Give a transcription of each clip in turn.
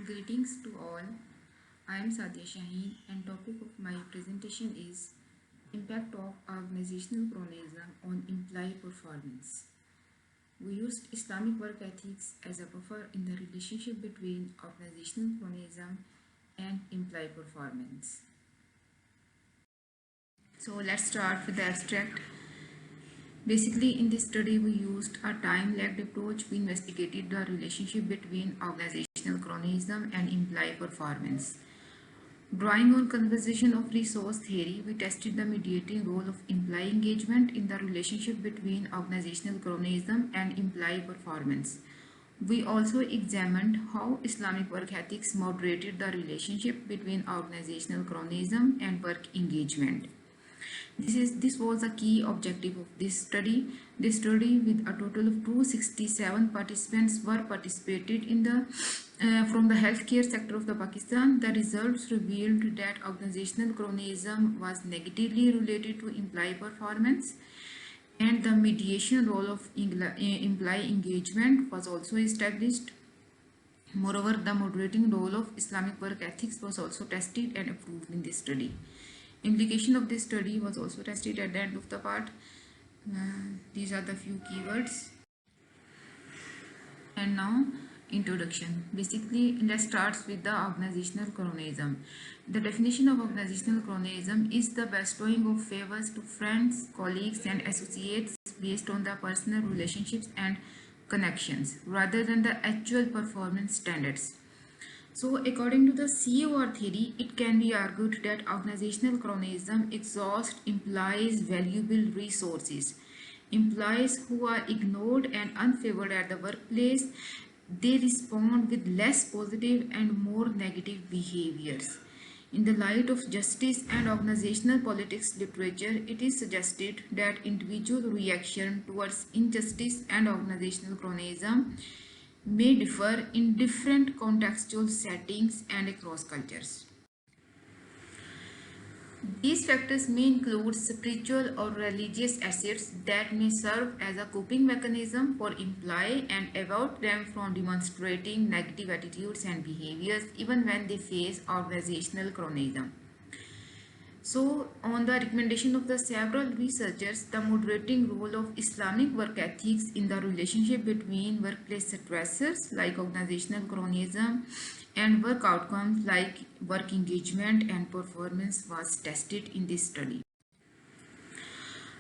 Greetings to all. I am Sadia Shaheen and topic of my presentation is Impact of Organizational Chronism on Employee Performance. We used Islamic work ethics as a buffer in the relationship between organizational chronism and employee performance. So let's start with the abstract. Basically, in this study, we used a time-lagged approach. We investigated the relationship between organizational chronism and employee performance. Drawing on conversation of resource theory, we tested the mediating role of employee engagement in the relationship between organizational chronism and employee performance. We also examined how Islamic work ethics moderated the relationship between organizational chronism and work engagement. This was a key objective of this study. This study, with a total of 267 participants, were participated in the from the healthcare sector of the Pakistan. The results revealed that organizational chronism was negatively related to employee performance, and the mediation role of employee engagement was also established. Moreover, the moderating role of Islamic work ethics was also tested and approved in this study. Implication of this study was also tested at the end of the part. These are the few keywords. And now, introduction. Basically, let's start with the organizational chronism. The definition of organizational chronism is the bestowing of favors to friends, colleagues, and associates based on the personal relationships and connections rather than the actual performance standards. So, according to the COR theory, it can be argued that organizational chronism exhausts employees' valuable resources. Employees who are ignored and unfavored at the workplace, they respond with less positive and more negative behaviors. In the light of justice and organizational politics literature, it is suggested that individual reaction towards injustice and organizational chronism may differ in different contextual settings and across cultures. These factors may include spiritual or religious assets that may serve as a coping mechanism for employee and avoid them from demonstrating negative attitudes and behaviors even when they face organizational chronism. So, on the recommendation of the several researchers, the moderating role of Islamic work ethics in the relationship between workplace stressors like organizational chronism and work outcomes like work engagement and performance was tested in this study.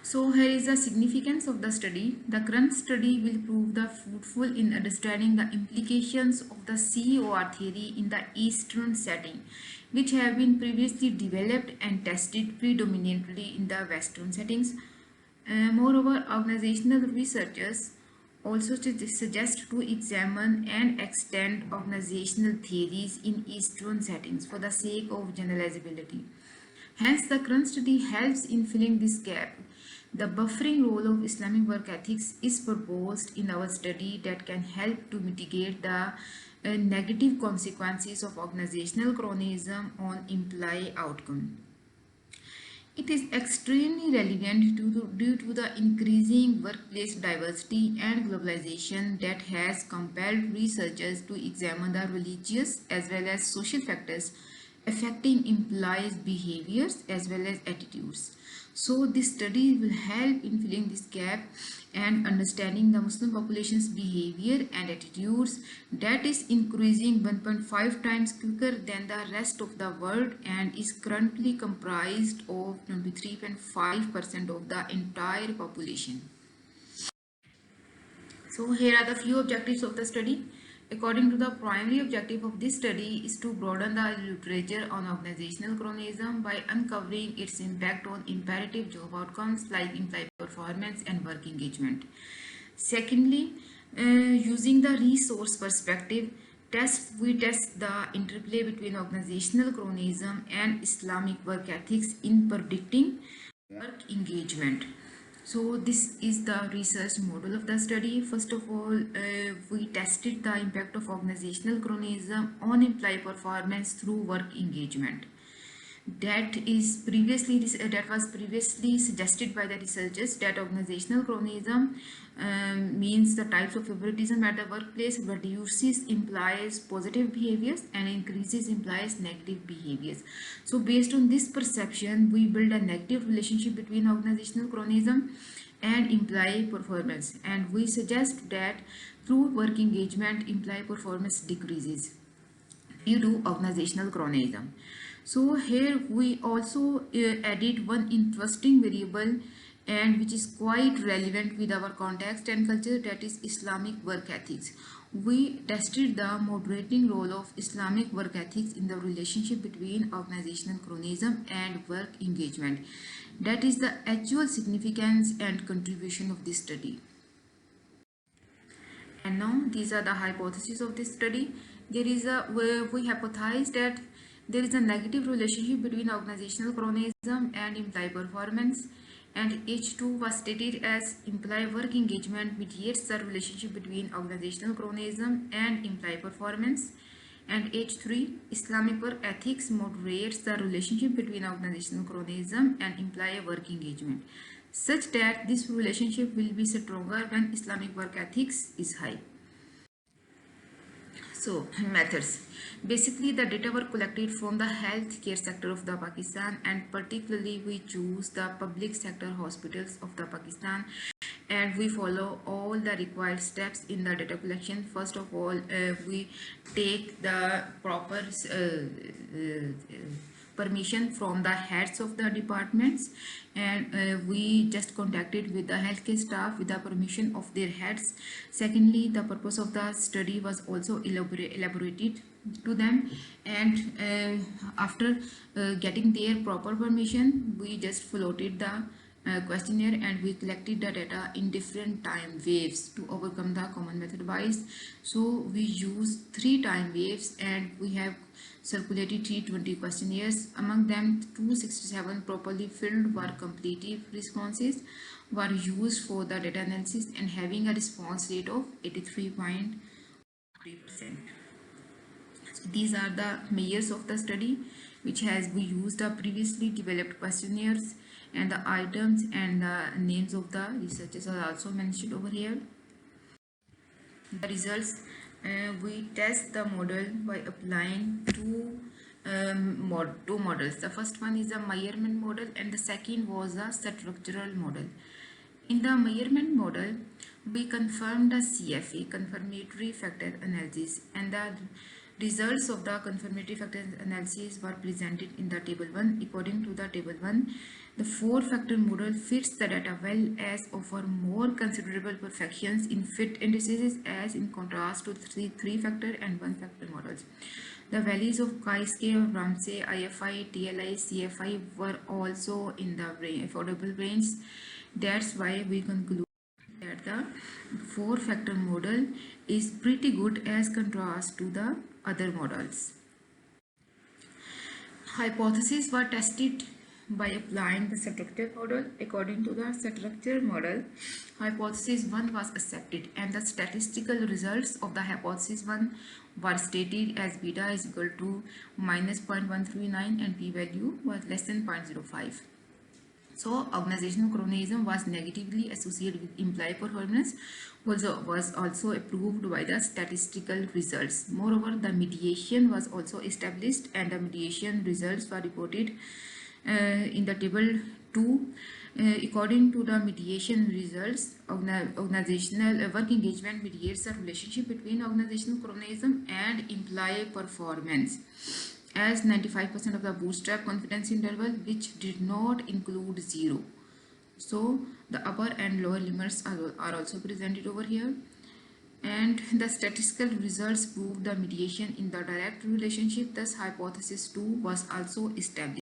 So here is the significance of the study. The current study will prove the fruitful in understanding the implications of the COR theory in the Eastern setting, which have been previously developed and tested predominantly in the Western settings. Moreover, organizational researchers also suggest to examine and extend organizational theories in Eastern settings for the sake of generalizability. Hence, the current study helps in filling this gap. The buffering role of Islamic work ethics is proposed in our study that can help to mitigate the negative consequences of organizational chronism on employee outcome. It is extremely relevant due to the increasing workplace diversity and globalization that has compelled researchers to examine the religious as well as social factors affecting employees' behaviors as well as attitudes. So this study will help in filling this gap and understanding the Muslim population's behavior and attitudes that is increasing 1.5 times quicker than the rest of the world and is currently comprised of 23.5% of the entire population. So here are the few objectives of the study. According to the primary objective of this study is to broaden the literature on organizational chronism by uncovering its impact on imperative job outcomes like employee performance and work engagement. Secondly, using the resource perspective, we test the interplay between organizational chronism and Islamic work ethics in predicting work engagement. So this is the research model of the study. First of all, we tested the impact of organizational chronism on employee performance through work engagement. that was previously suggested by the researchers that organizational cronyism means the types of favoritism at the workplace reduces implies positive behaviors and increases implies negative behaviors. So based on this perception, we build a negative relationship between organizational cronyism and employee performance, and we suggest that through work engagement employee performance decreases due to organizational cronyism. So here we also added one interesting variable and which is quite relevant with our context and culture, that is Islamic work ethics. We tested the moderating role of Islamic work ethics in the relationship between organizational cronyism and work engagement. That is the actual significance and contribution of this study. And now these are the hypotheses of this study. We hypothesize that there is a negative relationship between organizational cronyism and employee performance, and H2 was stated as employee work engagement mediates the relationship between organizational cronyism and employee performance, and H3 Islamic work ethics moderates the relationship between organizational cronyism and employee work engagement, such that this relationship will be stronger when Islamic work ethics is high. So, methods. Basically, the data were collected from the healthcare sector of the Pakistan, and particularly we choose the public sector hospitals of the Pakistan, and we follow all the required steps in the data collection. First of all, we take the proper permission from the heads of the departments, and we just contacted with the healthcare staff with the permission of their heads. Secondly, the purpose of the study was also elaborated to them, and after getting their proper permission, we just floated the questionnaire, and we collected the data in different time waves to overcome the common method bias. So we use 3 time waves, and we have circulated 320 questionnaires. Among them, 267 properly filled were completive responses were used for the data analysis and having a response rate of 83.3%. So these are the measures of the study, which has we used the previously developed questionnaires, and the items and the names of the researchers are also mentioned over here. The results, we test the model by applying two models. The first one is the Meyerman model, and the second was the structural model. In the Meyerman model, we confirmed the CFA, confirmatory factor analysis, and the results of the confirmatory factor analysis were presented in the table 1. According to the table 1, the 4-factor model fits the data well as offer more considerable perfections in fit indices as in contrast to 3-factor and 1-factor models. The values of chi-square, Ramsey, IFI, TLI, CFI were also in the affordable range. That's why we conclude that the 4-factor model is pretty good as contrast to the other models. Hypotheses were tested by applying the structure model. According to the structure model, hypothesis 1 was accepted, and the statistical results of the hypothesis 1 were stated as beta is equal to -0.139 and p-value was less than 0.05. So organizational cronyism was negatively associated with employee performance, was also approved by the statistical results. Moreover, the mediation was also established, and the mediation results were reported in the table 2. According to the mediation results, organizational work engagement mediates the relationship between organizational cronyism and employee performance as 95% of the bootstrap confidence interval, which did not include 0. So the upper and lower limits are also presented over here, and the statistical results prove the mediation in the direct relationship. Thus hypothesis 2 was also established.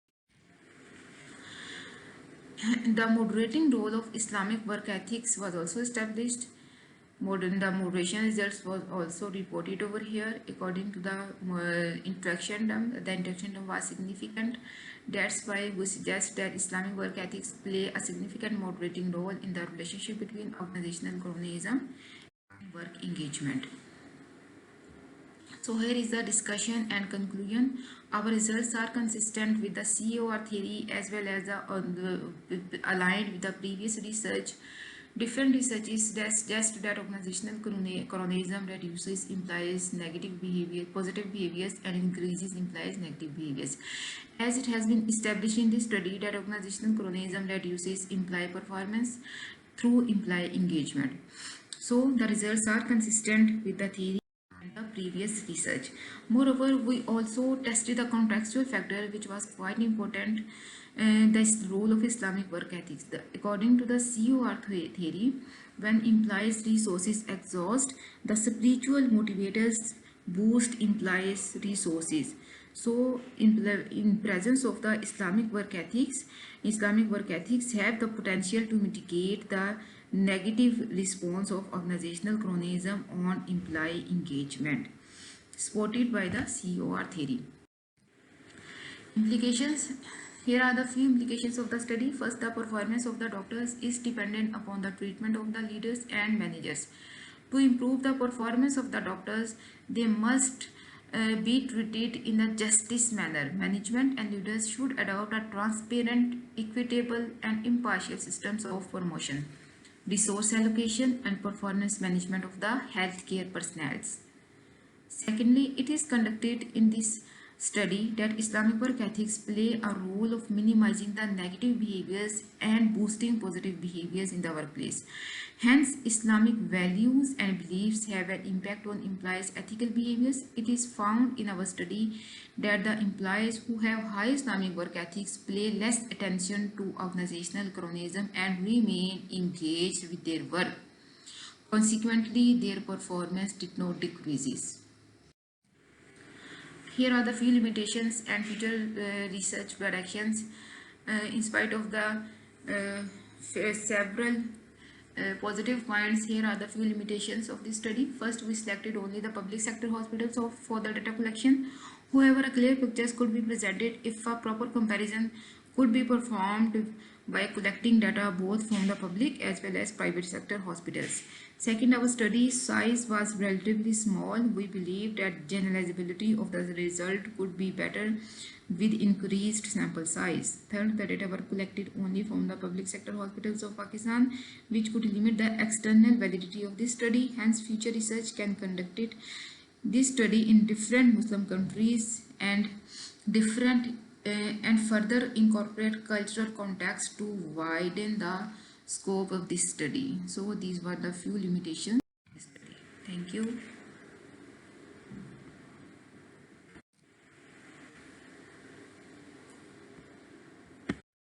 The moderating role of Islamic work ethics was also established. The moderation results was also reported over here. According to the interaction term, the interaction term was significant. That's why we suggest that Islamic work ethics play a significant moderating role in the relationship between organizational cronyism and work engagement. So here is the discussion and conclusion. Our results are consistent with the COR theory as well as aligned with the previous research. Different researches suggest that organizational chronism reduces implies negative behavior, positive behaviors, and increases implies negative behaviors. As it has been established in this study that organizational chronism reduces imply performance through imply engagement. So the results are consistent with the theory and the previous research. Moreover, we also tested the contextual factor, which was quite important, the role of Islamic work ethics. According to the COR theory, when implies resources exhaust, the spiritual motivators boost implies resources. So, in presence of the Islamic work ethics have the potential to mitigate the negative response of organizational chronism on employee engagement, supported by the COR theory. Implications. Here are the few implications of the study. First, the performance of the doctors is dependent upon the treatment of the leaders and managers. To improve the performance of the doctors, they must be treated in a justice manner. Management and leaders should adopt a transparent, equitable, and impartial systems of promotion, resource allocation, and performance management of the healthcare personnel. Secondly, it is conducted in this study that Islamic work ethics play a role of minimizing the negative behaviors and boosting positive behaviors in the workplace. Hence, Islamic values and beliefs have an impact on employees' ethical behaviors. It is found in our study that the employees who have high Islamic work ethics pay less attention to organizational chronism and remain engaged with their work. Consequently, their performance did not decreases. Here are the few limitations and future research directions. In spite of the several positive points, here are the few limitations of this study. First, we selected only the public sector hospitals for the data collection. However, a clear pictures could be presented if a proper comparison could be performed by collecting data both from the public as well as private sector hospitals. Second, our study size was relatively small. We believe that generalizability of the result could be better with increased sample size. Third, the data were collected only from the public sector hospitals of Pakistan, which could limit the external validity of this study. Hence, future research can conduct this study in different Muslim countries and further incorporate cultural context to widen the scope of this study. So these were the few limitations of this study. Thank you.